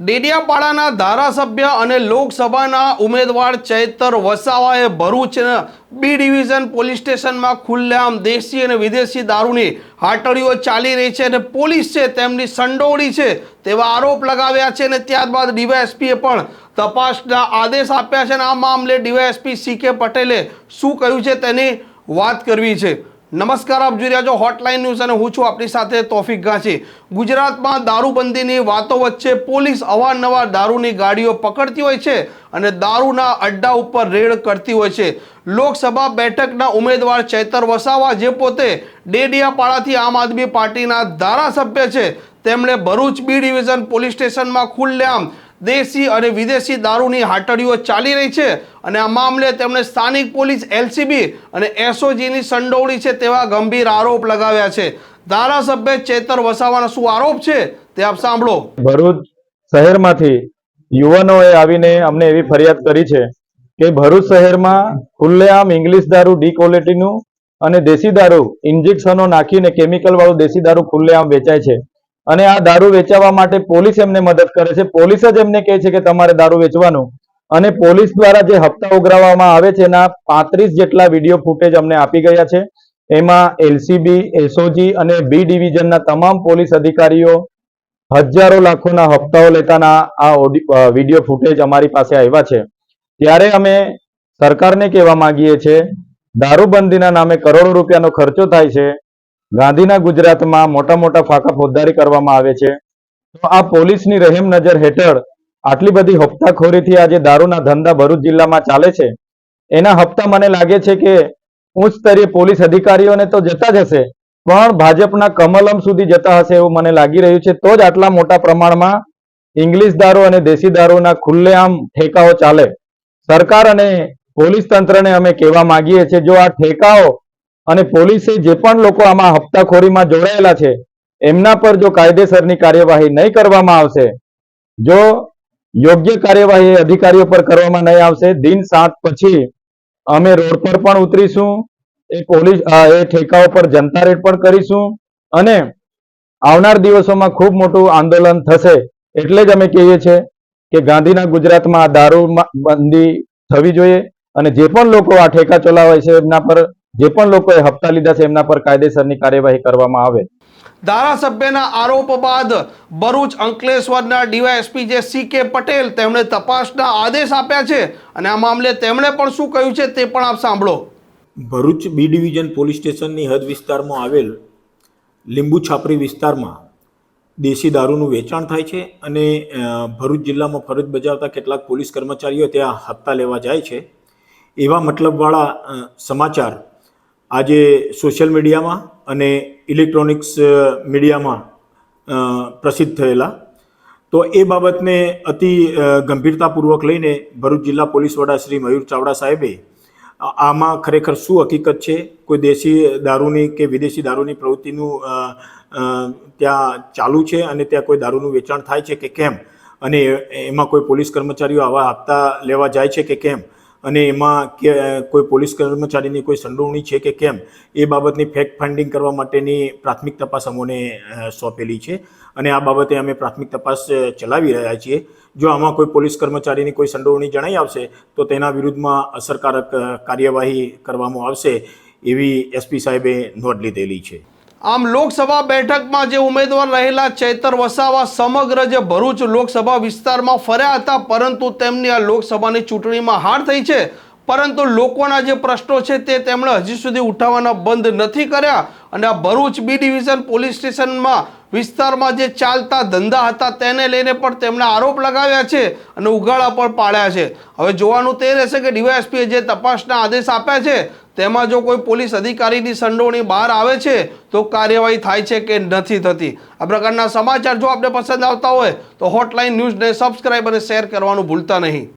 ડેડિયાપાડાના ધારાસભ્ય અને લોકસભાના ઉમેદવાર ચૈતર વસાવાએ ભરૂચ બી ડિવિઝન પોલીસ સ્ટેશનમાં ખુલ્લેઆમ દેશી અને વિદેશી દારૂની હાટડીઓ ચાલી રહી છે અને પોલીસ છે તેમની સંડોવણી છે તેવા આરોપ લગાવ્યા છે અને ત્યારબાદ ડીવાયએસપીએ પણ તપાસના આદેશ આપ્યા છે અને આ મામલે ડીવાયએસપી CK પટેલે શું કહ્યું છે તેની વાત કરવી છે। નમસ્કાર, આપ જોઈ રહ્યા છો હોટલાઇન ન્યૂઝ અને હું છું આપની સાથે તોફિક ગાંચી। ગુજરાતમાં દારૂબંધીની વાતો વચ્ચે પોલીસ અવારનવાર દારૂની ગાડીઓ પકડતી હોય છે અને દારૂના અડ્ડા ઉપર રેડ કરતી હોય છે। લોકસભા બેઠકના ઉમેદવાર ચૈતર વસાવા જે પોતે ડેડિયાપાડાથી આમ આદમી પાર્ટીના ધારાસભ્ય છે તેમણે ભરૂચ બી ડિવિઝન પોલીસ સ્ટેશનમાં ખુલ્લેઆમ દેશી અને વિદેશી દારૂની હાટડીઓ ચાલી રહી છે અને આ મામલે તેમણે સ્થાનિક પોલીસ LCB અને SOGની સંડોવણી છે તેવા ગંભીર આરોપ લગાવ્યા છે। ધારાસભ્ય ચૈતર વસાવાના શું આરોપ છે તે આપ સાંભળો। ભરૂચ શહેરમાંથી યુવાનોએ આવીને અમને એવી ફરિયાદ કરી છે કે ભરૂચ શહેરમાં ખુલ્લેઆમ ઇંગ્લિશ દારૂ ડી ક્વોલિટીનું અને દેશી દારૂ ઇન્જેક્શનો નાખીને કેમિકલ વાળું દેશી દારૂ ખુલ્લેઆમ વેચાય છે અને આ દારૂ વેચવા માટે પોલીસ એમને મદદ કરે છે। પોલીસ જ એમને કહે છે કે તમારે દારૂ વેચવાનું અને પોલીસ દ્વારા જે હપ્તા ઉઘરાવવામાં આવે છે એના 35 જેટલા વિડીયો ફૂટેજ અમને આપી ગયા છે। એમાં LCB, SOG અને બી ડિવિઝનના તમામ પોલીસ અધિકારીઓ હજારો લાખોના હપ્તાઓ લેતાના આ વિડીયો ફૂટેજ અમારી પાસે આવ્યા છે। ત્યારે અમે સરકારને કહેવા માંગીએ છીએ, દારૂબંધીના નામે કરોડો રૂપિયાનો ખર્ચો થાય છે, ગાંધીના ગુજરાતમાં મોટા મોટા ફાંકા ફોજદારી કરવામાં આવે છે, તો આ પોલીસની રહેમ નજર હેઠળ આટલી બધી હપ્તાખોરીથી આ જે દારૂના ધંધા ભરૂચ જિલ્લામાં ચાલે છે એના હપ્તા મને લાગે છે કે ઉચ્ચ સ્તરીય પોલીસ અધિકારીઓને તો જતા જ હશે પણ ભાજપના કમલમ સુધી જતા હશે એવું મને લાગી રહ્યું છે। તો જ આટલા મોટા પ્રમાણમાં ઇંગ્લિશ દારૂ અને દેશી દારૂના ખુલ્લેઆમ ઠેકાઓ ચાલે। સરકાર અને પોલીસ તંત્રને અમે કહેવા માંગીએ છીએ, જો આ ઠેકાઓ અને પોલીસે જે પણ લોકો આમાં હપ્તાખોરીમાં જોડાયેલા છે એમના પર જો કાયદેસરની કાર્યવાહી નહીં કરવામાં આવશે, જો યોગ્ય કાર્યવાહી અધિકારીઓ પર કરવામાં નહીં આવશે, દિન 7 પછી અમે રોડ પર પણ ઉતરીશું, એ ઠેકાઓ પર જનતા રેડ પણ કરીશું અને આવનાર દિવસોમાં ખૂબ મોટું આંદોલન થશે। એટલે જ અમે કહીએ છીએ કે ગાંધીના ગુજરાતમાં દારૂ બંધી થવી જોઈએ અને જે પણ લોકો આ ઠેકા ચલાવે છે એમના પર, જે પણ લોકોએ હપ્તા લીધા છે એમના પર કાયદેસરની કાર્યવાહી કરવામાં આવે। ધારાસભ્યના આરોપ બાદ ભરૂચ અંકલેશ્વરના ડીવાયએસપી જે CK પટેલ તેમણે તપાસના આદેશ આપ્યા છે અને આ મામલે તેમણે પણ શું કહ્યું છે તે પણ આપ સાંભળો। ભરૂચ બી ડિવિઝન પોલીસ સ્ટેશનની હદ વિસ્તારમાં આવેલ લીંબુ છાપરી વિસ્તારમાં દેશી દારૂનું વેચાણ થાય છે અને ભરૂચ જિલ્લામાં ફરજ બજાવતા કેટલાક પોલીસ કર્મચારીઓ ત્યાં હપ્તા લેવા જાય છે એવા મતલબવાળા સમાચાર આજે સોશિયલ મીડિયામાં અને ઇલેક્ટ્રોનિક્સ મીડિયામાં પ્રસિદ્ધ થયેલા, તો એ બાબતને અતિ ગંભીરતાપૂર્વક લઈને ભરૂચ જિલ્લા પોલીસ વડા શ્રી મયુર ચાવડા સાહેબે આમાં ખરેખર શું હકીકત છે, કોઈ દેશી દારૂની કે વિદેશી દારૂની પ્રવૃત્તિનું ત્યાં ચાલુ છે અને ત્યાં કોઈ દારૂનું વેચાણ થાય છે કે કેમ, અને એમાં કોઈ પોલીસ કર્મચારીઓ આવા હપ્તા લેવા જાય છે કે કેમ, અને એમાં કોઈ પોલીસ કર્મચારીની કોઈ સંડોવણી છે કે કેમ, એ બાબતની ફેક્ટ ફાઇન્ડિંગ કરવા માટેની પ્રાથમિક તપાસ અમોને સોંપેલી છે અને આ બાબતે અમે પ્રાથમિક તપાસ ચલાવી રહ્યા છીએ। જો આમાં કોઈ પોલીસ કર્મચારીની કોઈ સંડોવણી જણાઈ આવશે તો તેના વિરુદ્ધમાં અસરકારક કાર્યવાહી કરવામાં આવશે એવી SP સાહેબે નોંધ લીધેલી છે। આમ લોકસભા બેઠકમાં જે ઉમેદવાર રહેલા ચૈતર વસાવા સમગ્ર જે ભરૂચ લોકસભા વિસ્તારમાં ફર્યા હતા પરંતુ તેમની આ લોકસભાની ચૂંટણીમાં હાર થઈ છે, પરંતુ લોકોના જે પ્રશ્નો છે તે તેમણે હજી સુધી ઉઠાવવાના બંધ નથી કર્યા અને આ ભરૂચ બી ડિવિઝન પોલીસ સ્ટેશનમાં વિસ્તારમાં જે ચાલતા ધંધા હતા તેને લઈને પણ તેમણે આરોપ લગાવ્યા છે અને ઉઘાડા પણ પાડ્યા છે। હવે જોવાનું તે રહેશે કે ડીવાયએસપીએ જે તપાસના આદેશ આપ્યા છે તેમાં જો કોઈ પોલીસ અધિકારીની સંડોવણી બહાર આવે છે તો કાર્યવાહી થાય છે કે નથી થતી। આ પ્રકારના સમાચાર જો આપને પસંદ આવતા હોય તો હોટલાઇન ન્યૂઝને સબસ્ક્રાઇબ અને શેર કરવાનું ભૂલતા નહીં।